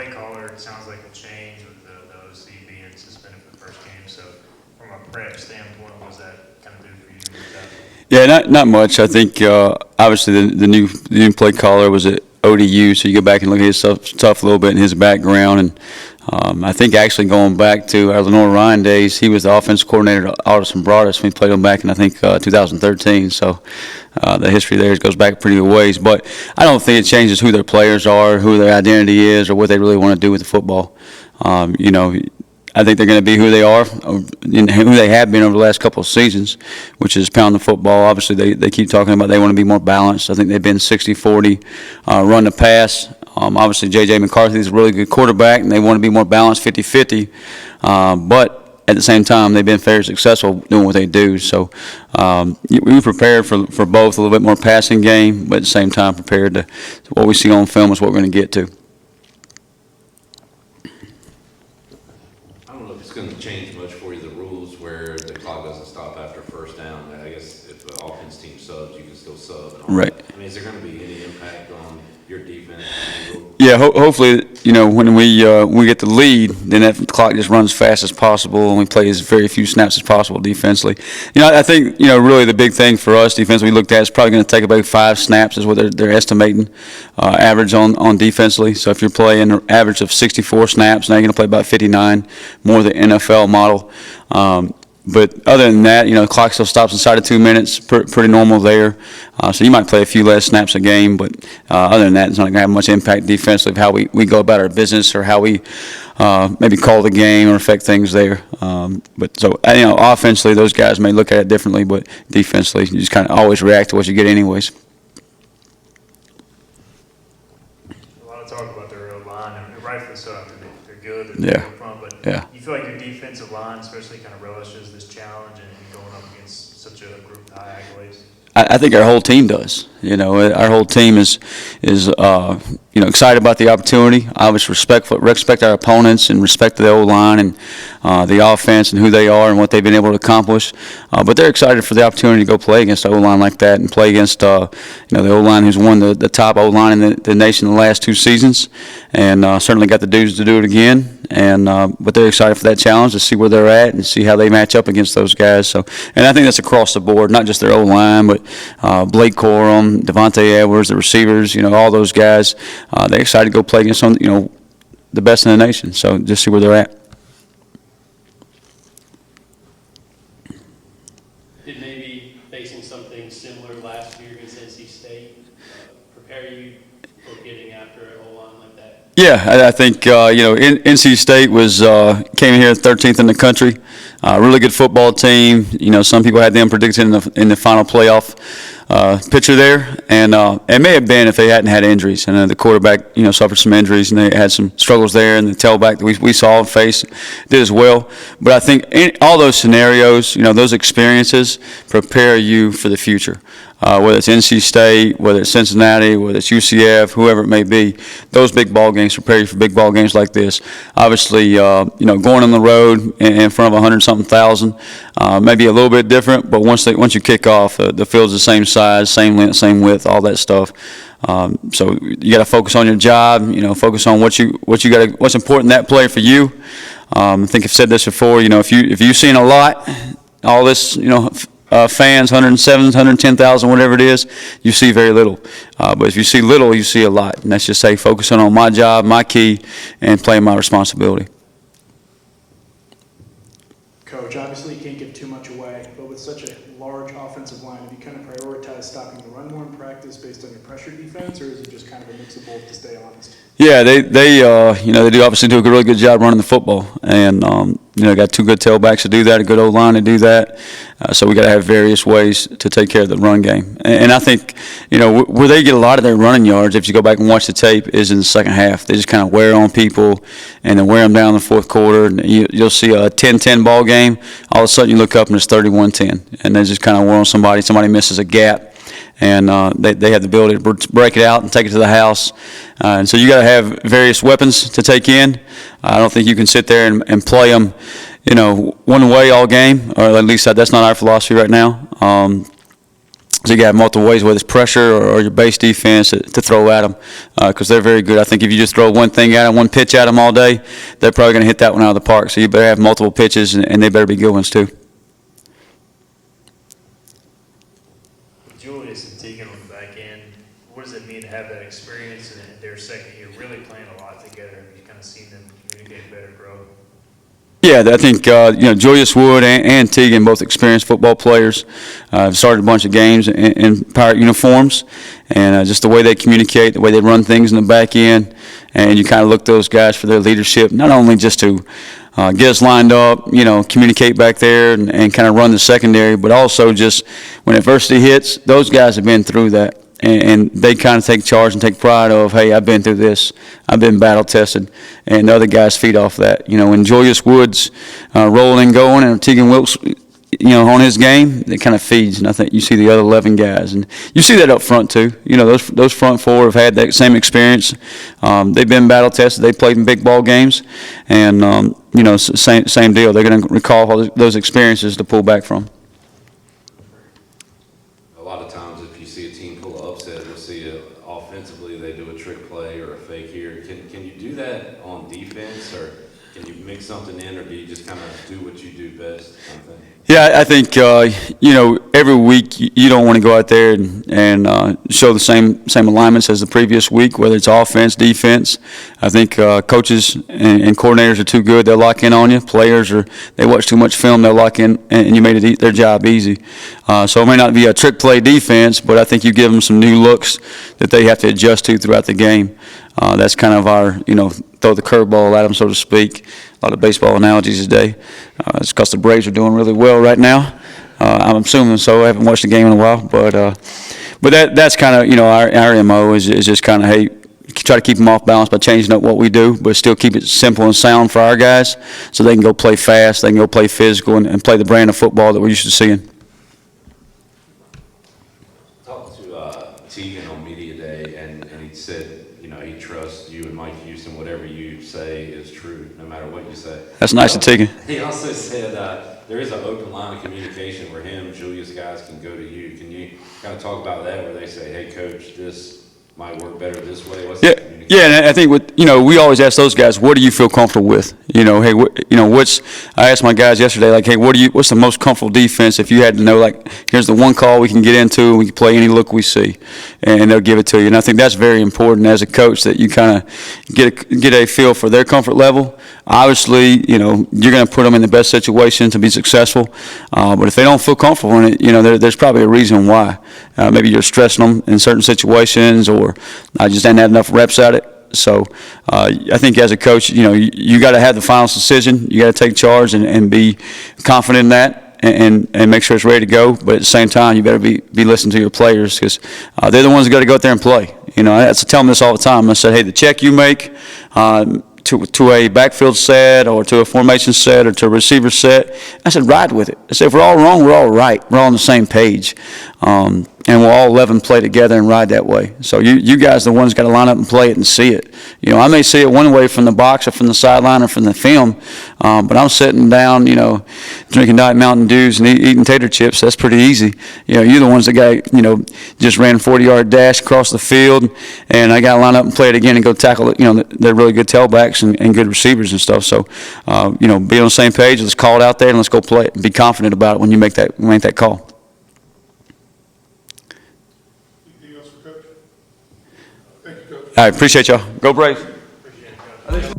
play caller, it sounds like will change with the OC being suspended for the first game. So from a prep standpoint, what does that kind of do for you with that? Yeah, not much. I think obviously the new play caller was at ODU, so you go back and look at his stuff a little bit in his background, and I think actually going back to our Lenore Ryan days, he was the offensive coordinator at Alderson Broadus when we played him back in, I think, 2013. So the history there goes back pretty good ways. But I don't think it changes who their players are, who their identity is, or what they really want to do with the football. I think they're going to be who they are and who they have been over the last couple of seasons, which is pound the football. Obviously, they keep talking about they want to be more balanced. I think they've been 60-40 run to pass. Obviously, J.J. McCarthy is a really good quarterback, and they want to be more balanced 50-50. But at the same time, they've been very successful doing what they do. So we prepared for both, a little bit more passing game, but at the same time prepared to what we see on film is what we're going to get to. I don't know if it's going to change much for you, the rules where the clock doesn't stop after first down. I guess if the offense team subs, you can still sub. And all Right. that. I mean, is there going to be any impact on your defense? Yeah, hopefully, when we get the lead, then that clock just runs as fast as possible, and we play as very few snaps as possible defensively. I think, really the big thing for us defensively we looked at is probably going to take about 5 snaps is what they're estimating average on defensively. So if you're playing an average of 64 snaps, now you're going to play about 59, more the NFL model. But other than that, the clock still stops inside of 2 minutes, pretty normal there. So you might play a few less snaps a game, but other than that, it's not going to have much impact defensively of how we go about our business or how we maybe call the game or affect things there. But so, offensively, those guys may look at it differently, but defensively, you just kind of always react to what you get anyways. A lot of talk about their line, and rightfully so. I mean, they're good. They're Yeah. good up front, but Yeah. you feel like your defensive line, especially, kind of relishes this challenge and going up against such a group with high accolades. I think our whole team does. Our whole team is excited about the opportunity. Obviously, respect our opponents and respect the O-line and the offense and who they are and what they've been able to accomplish. But they're excited for the opportunity to go play against the O-line like that and play against the O-line who's won the top O-line in the nation the last 2 seasons, and certainly got the dudes to do it again. And but they're excited for that challenge to see where they're at and see how they match up against those guys. So, and I think that's across the board, not just their O-line, but Blake Corum, Devontae Edwards, the receivers, all those guys. They're excited to go play against some, the best in the nation. So just see where they're at. Did maybe facing something similar last year against NC State prepare you for getting after an O-line like that? Yeah, I think NC State came here 13th in the country. Really good football team. Some people had them predicted in the final playoff picture there, and it may have been if they hadn't had injuries. And the quarterback, suffered some injuries, and they had some struggles there. And the tailback that we saw and faced did as well. But I think in all those scenarios, those experiences prepare you for the future. Whether it's NC State, whether it's Cincinnati, whether it's UCF, whoever it may be, those big ball games prepare you for big ball games like this. Obviously, going on the road in front of 100-something thousand may be a little bit different, but once you kick off, the field's the same size, same length, same width, all that stuff. So you got to focus on your job. Focus on what's important in that play for you. I think I've said this before. If you've seen a lot, all this, fans, 107, 110,000, whatever it is, you see very little. But if you see little, you see a lot. And that's just focusing on my job, my key, and playing my responsibility. Coach, obviously you can't give too much away, but with such a large offensive line, have you kind of prioritized stopping the run more in practice based on your pressure defense, or is it just kind of a mix of both, to stay honest? Yeah, they do obviously do a really good job running the football, and got 2 good tailbacks to do that, a good O-line to do that. So we got to have various ways to take care of the run game. And I think where they get a lot of their running yards, if you go back and watch the tape, is in the second half. They just kind of wear on people and then wear them down in the fourth quarter. And you'll see a 10-10 ball game. All of a sudden you look up and it's 31-10, and they just kind of wear on somebody. Somebody misses a gap. And they have the ability to break it out and take it to the house. And so you got to have various weapons to take in. I don't think you can sit there and play them, one way all game, or at least that's not our philosophy right now. So you got multiple ways, whether it's pressure or your base defense, to throw at them, because they're very good. I think if you just throw one thing at them, one pitch at them all day, they're probably going to hit that one out of the park. So you better have multiple pitches, and they better be good ones too. Julius and Tegan on the back end, what does it mean to have that experience in their second year, really playing a lot together? Have you kind of seen them communicate better, grow? Yeah, I think Julius Wood and Tegan, both experienced football players, started a bunch of games in pirate uniforms, and just the way they communicate, the way they run things in the back end, and you kind of look to those guys for their leadership, not only just to get us lined up, communicate back there and kind of run the secondary, but also just when adversity hits, those guys have been through that. And they kind of take charge and take pride of, hey, I've been through this, I've been battle tested, and the other guys feed off that. When Julius Woods rolling and going, and Tegan Wilkes, on his game, it kind of feeds. And I think you see the other 11 guys, and you see that up front too. Those front four have had that same experience. They've been battle tested. They played in big ball games, and same deal. They're going to recall all those experiences to pull back from. A lot of times, if you see a team pull an upset, you'll see offensively they do a trick play or a fake here. Can you do that on defense, or can you mix something in, or do you just kind of do what you do best, kind of thing? Yeah, I think every week you don't want to go out there and show the same alignments as the previous week, whether it's offense, defense. I think coaches and coordinators are too good; they'll lock in on you. Players they watch too much film; they'll lock in, and you made their job easy. So it may not be a trick play defense, but I think you give them some new looks that they have to adjust to throughout the game. That's kind of our throw the curveball at them, so to speak. A lot of baseball analogies today. It's because the Braves are doing really well right now. I'm assuming so. I haven't watched the game in a while, but that's kind of our MO is just kind of, hey, try to keep them off balance by changing up what we do, but still keep it simple and sound for our guys, so they can go play fast, they can go play physical, and play the brand of football that we're used to seeing. Talked to Tegan on media day, and he said, he trusts you and Mike Houston. Whatever you say is true, no matter what you say. That's nice of Tegan. He also said there is an open line of communication where Julius guys can go to you. Can you kind of talk about that, where they say, hey, coach, this might work better this way? What's the communication? Yeah, and I think we always ask those guys, what do you feel comfortable with? Hey, I asked my guys yesterday, like, hey, what's the most comfortable defense if you had to know, like, here's the one call we can get into and we can play any look we see, and they'll give it to you. And I think that's very important as a coach, that you kind of get a feel for their comfort level. Obviously, you're going to put them in the best situation to be successful, but if they don't feel comfortable in it, there's probably a reason why. Maybe you're stressing them in certain situations, or I just didn't have enough reps at it. So I think as a coach, you got to have the final decision. You got to take charge and be confident in that, and make sure it's ready to go. But at the same time, you better be listening to your players, because they're the ones that got to go out there and play. I tell them this all the time. I said, hey, the check you make to a backfield set, or to a formation set, or to a receiver set, I said, ride with it. I said, if we're all wrong, we're all right. We're all on the same page. And we'll all 11 play together and ride that way. So you guys are the ones got to line up and play it and see it. I may see it one way from the box or from the sideline or from the film, but I'm sitting down, drinking Diet Mountain Dews and eating tater chips. That's pretty easy. You're the ones that got, just ran a 40-yard dash across the field, and I got to line up and play it again and go tackle it. They're really good tailbacks and good receivers and stuff. So, be on the same page. Let's call it out there and let's go play it. Be confident about it when you make that call. Anything else for Coach? Thank you, Coach. All right, appreciate y'all. Go Braves. Appreciate it, Coach.